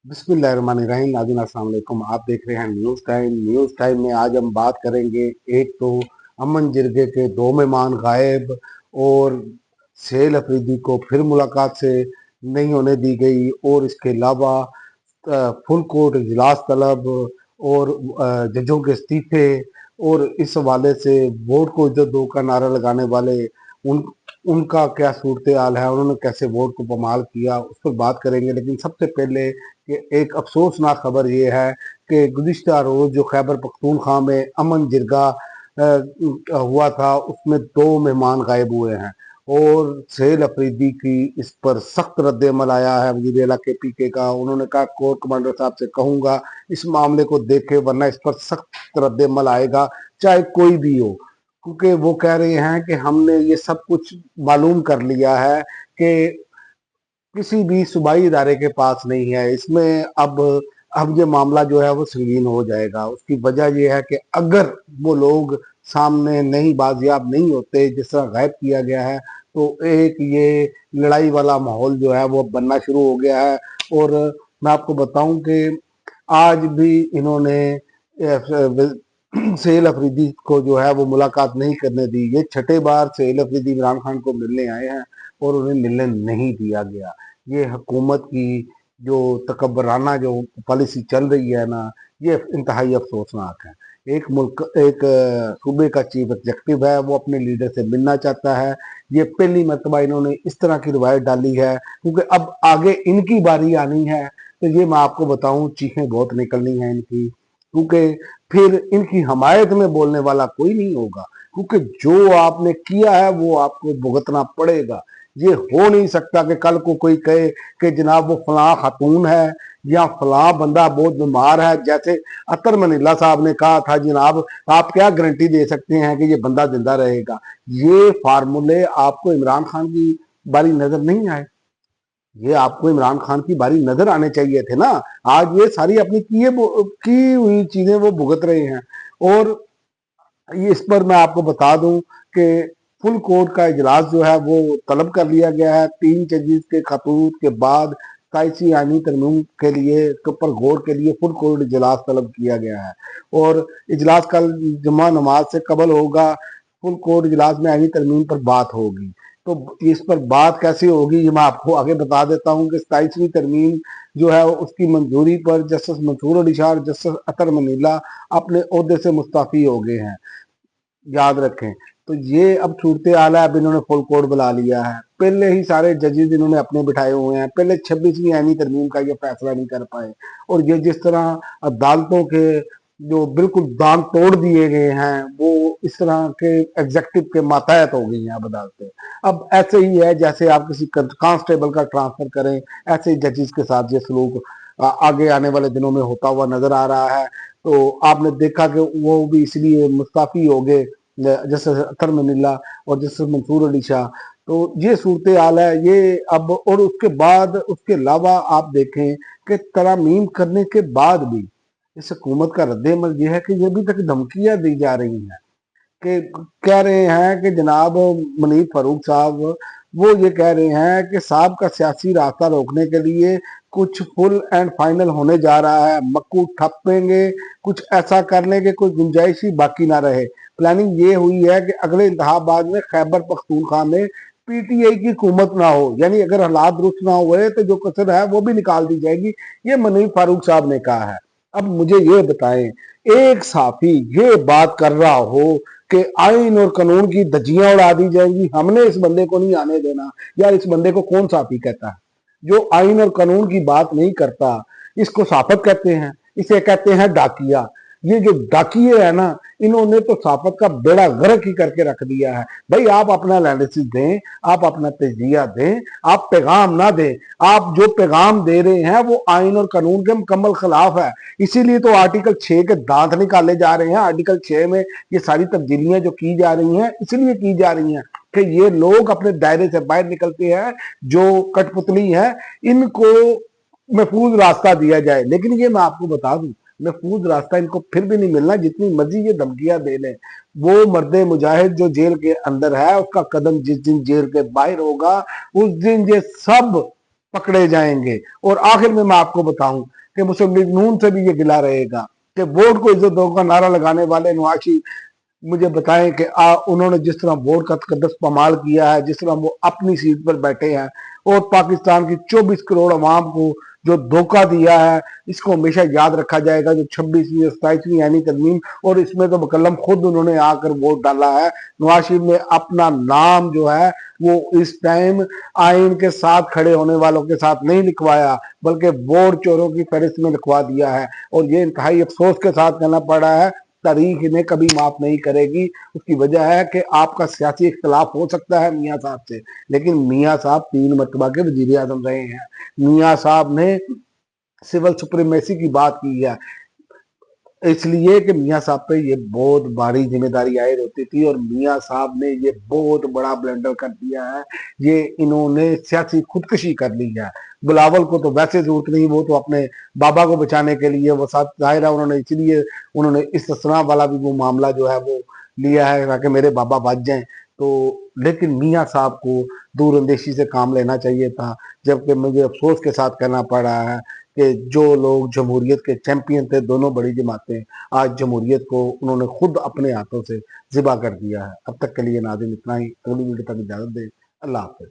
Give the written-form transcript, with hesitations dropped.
बिस्मिल्लाहिर्रहमानिर्रहीम। नाज़रीन अस्सलाम वालेकुम। आप देख रहे हैं न्यूज़ टाइम। न्यूज़ टाइम में आज हम बात करेंगे, एक तो अमन जिरगे के दो मेहमान गायब, और सेल अफरीदी को फिर मुलाकात से नहीं होने दी गई, और इसके अलावा फुल कोर्ट इजलास तलब, और जजों के इस्तीफे, और इस हवाले से वोट को इज्जत दो का नारा लगाने वाले उन उनका क्या सूरत हाल है, उन्होंने कैसे वोट को पमाल किया, उस पर बात करेंगे। लेकिन सबसे पहले कि एक अफसोसनाक खबर ये है कि गुज़िश्ता रोज़ जो खैबर पख्तूनख्वा में अमन जिरगा हुआ था, उसमें दो मेहमान गायब हुए हैं, और सेल अफरीदी की इस पर सख्त रद्द-ए-अमल आया है वज़ीर आला के पी के का। उन्होंने कहा, कोर कमांडर साहब से कहूँगा इस मामले को देखे, वरना इस पर सख्त रद्द-ए-अमल आएगा, चाहे कोई भी हो। क्योंकि वो कह रहे हैं कि हमने ये सब कुछ मालूम कर लिया है कि किसी भी सूबाई इदारे के पास नहीं है, इसमें अब ये मामला जो है वो संगीन हो जाएगा। उसकी वजह ये है कि अगर वो लोग सामने नहीं, बाजियाब नहीं होते, जिस तरह गायब किया गया है, तो एक ये लड़ाई वाला माहौल जो है वो बनना शुरू हो गया है। और मैं आपको बताऊं कि आज भी इन्होंने सेल अफरीदी को जो है वो मुलाकात नहीं करने दी। ये छठे बार सेल अफरीदी इमरान खान को मिलने आए हैं और उन्हें मिलने नहीं दिया गया। ये हुकूमत की जो तकबराना जो पॉलिसी चल रही है ना, ये इंतहाई अफसोसनाक है। एक मुल्क, एक सूबे का चीफ एग्जेक्टिव है, वो अपने लीडर से मिलना चाहता है। ये पहली मरतबा इन्होंने इस तरह की रिवायत डाली है, क्योंकि अब आगे इनकी बारी आनी है। तो ये मैं आपको बताऊं, चीखें बहुत निकलनी है इनकी, क्योंकि फिर इनकी हमायत में बोलने वाला कोई नहीं होगा, क्योंकि जो आपने किया है वो आपको भुगतना पड़ेगा। ये हो नहीं सकता कि कल को कोई कहे कि जनाब वो फलां खातून है या फलां बंदा बहुत बीमार है। जैसे अतर मनीला साहब ने कहा था, जनाब आप क्या गारंटी दे सकते हैं कि ये बंदा जिंदा रहेगा। ये फार्मूले आपको इमरान खान की बारी नजर नहीं आए, ये आपको इमरान खान की बारी नजर आने चाहिए थे ना। आज ये सारी अपनी की हुई चीजें वो भुगत रहे हैं। और इस पर मैं आपको बता दूं कि फुल कोर्ट का इजलास जो है वो तलब कर लिया गया है। 3 जजेस के खतूत के बाद 27वीं आईनी तरमीम के लिए पर गौर के लिए फुल कोर्ट इजलास तलब किया गया है, और इजलास कल जुम्मा नमाज से कबल होगा। फुल कोर्ट इजलास में आईनी तरमीम पर बात होगी। तो इस पर बात कैसे होगी ये मैं आपको आगे बता देता हूँ कि 27वीं तरमीम जो है उसकी मंजूरी पर जस्टिस मंसूर अली शाह और जस्टिस अतर मनीला अपने ओहदे से मुस्ताफी हो गए हैं, याद रखें। तो ये अब सूरत हाल है। अब इन्होंने फुल कोर्ट बुला लिया है, पहले ही सारे जजेस इन्होंने अपने बिठाए हुए हैं। पहले 26वीं आईनी तरमीम का ये फैसला नहीं कर पाए, और ये जिस तरह अदालतों के जो बिल्कुल दांत तोड़ दिए गए हैं, वो इस तरह के एग्जेक्टिव के मातहत हो गई हैं अब अदालतें। अब ऐसे ही है जैसे आप किसी कांस्टेबल का ट्रांसफर करें, ऐसे ही जजेस के साथ ये सलूक आगे आने वाले दिनों में होता हुआ नजर आ रहा है। तो आपने देखा कि वो भी इसलिए मुस्ताफी हो गए, जैसे अतर मनीला और जैसे मंसूर अली शाह। तो ये सूरत हाल है ये अब। और उसके बाद उसके अलावा आप देखें कि तरामीम करने के बाद भी इस हुकूमत का रद्द-ए-अमल ये है कि ये अभी तक धमकियां दी जा रही हैं, कि कह रहे हैं कि जनाब मुनीर फारूक साहब वो ये कह रहे हैं कि साहब का सियासी रास्ता रोकने के लिए कुछ फुल एंड फाइनल होने जा रहा है, मक्कू ठप्पेंगे, कुछ ऐसा कर लेंगे कोई गुंजाइश ही बाकी ना रहे। प्लानिंग ये हुई है कि अगले इंतखाबात में खैबर पख्तूनख्वा में पीटीआई की हुकूमत ना हो, यानी अगर हालात दुरुस्त ना हुए तो जो कसर है वो भी निकाल दी जाएगी। ये मुनीर फारूक साहब ने कहा है। अब मुझे ये बताएं, एक साफी ये बात कर रहा हो कि आइन और कानून की धज्जियां उड़ा दी जाएंगी, हमने इस बंदे को नहीं आने देना। यार इस बंदे को कौन साफी कहता है? जो आइन और कानून की बात नहीं करता, इसको साफत कहते हैं, इसे कहते हैं डाकिया। ये जो डाकिए है ना, इन्होंने तो साफत का बेड़ा गर्क ही करके रख दिया है। भाई आप अपना एनालिसिस दें, आप अपना तजिया दें, आप पैगाम ना दें। आप जो पैगाम दे रहे हैं वो आइन और कानून के मुकम्मल खिलाफ है। इसीलिए तो आर्टिकल 6 के दांत निकाले जा रहे हैं। आर्टिकल 6 में ये सारी तब्दीलियां जो की जा रही हैं, इसलिए की जा रही हैं कि ये लोग अपने दायरे से बाहर निकलते हैं, जो कठपुतली है इनको महफूज रास्ता दिया जाए। लेकिन ये मैं आपको बता दूं, महफूज रास्ता इनको फिर भी नहीं मिलना, जितनी मर्जी ये धमकियां दे लें। वो मर्द मुजाहिद जो जेल के अंदर है, उसका कदम जिस दिन जेल के बाहर होगा, उस दिन ये सब पकड़े जाएंगे। और आखिर में मैं आपको बताऊं कि मुस्लिम लीग नून से भी ये गिला रहेगा कि वोट को इज्जत दो का नारा लगाने वाले नवाज शरीफ मुझे बताएं कि उन्होंने जिस तरह वोट का तकद्दस पमाल किया है, जिस तरह वो अपनी सीट पर बैठे हैं और पाकिस्तान की 24 करोड़ अवाम को जो धोखा दिया है, इसको हमेशा याद रखा जाएगा। जो 26वीं 27वीं यानी तरमीम, और इसमें तो मुकल्लम खुद उन्होंने आकर वोट डाला है। नवाज शरीफ ने अपना नाम जो है वो इस टाइम आइन के साथ खड़े होने वालों के साथ नहीं लिखवाया, बल्कि वोट चोरों की फहरिस्त में लिखवा दिया है। और ये इंतहाई अफसोस के साथ कहना पड़ा है, तारीख इन्हें कभी माफ नहीं करेगी। उसकी वजह है कि आपका सियासी इख्तलाफ हो सकता है मियाँ साहब से, लेकिन मियाँ साहब 3 मरतबा के वजीर आजम रहे हैं। मियाँ साहब ने सिविल सुप्रीमेसी की बात की है, इसलिए कि मियाँ साहब पे ये बहुत भारी जिम्मेदारी आयद होती थी और मियाँ साहब ने ये बहुत बड़ा ब्लंडर कर दिया है। ये इन्होंने सियासी खुदकशी कर ली है। बिलावल को तो वैसे जरूरत नहीं, वो तो अपने बाबा को बचाने के लिए वो साथ जाहिर है उन्होंने, इसलिए उन्होंने इस तरह वाला भी वो मामला जो है वो लिया है ताकि मेरे बाबा बच जाएं। तो लेकिन मियाँ साहब को दूरअंदेशी से काम लेना चाहिए था। जबकि मुझे अफसोस के साथ कहना पड़ रहा है कि जो लोग जमहूरियत के चैंपियन थे, दोनों बड़ी जमातें, आज जमहूरियत को उन्होंने खुद अपने हाथों से ज़िबा कर दिया है। अब तक के लिए नाज़रीन इतना ही, अगली वीडियो तक इजाज़त दें। अल्लाह हाफ़िज़।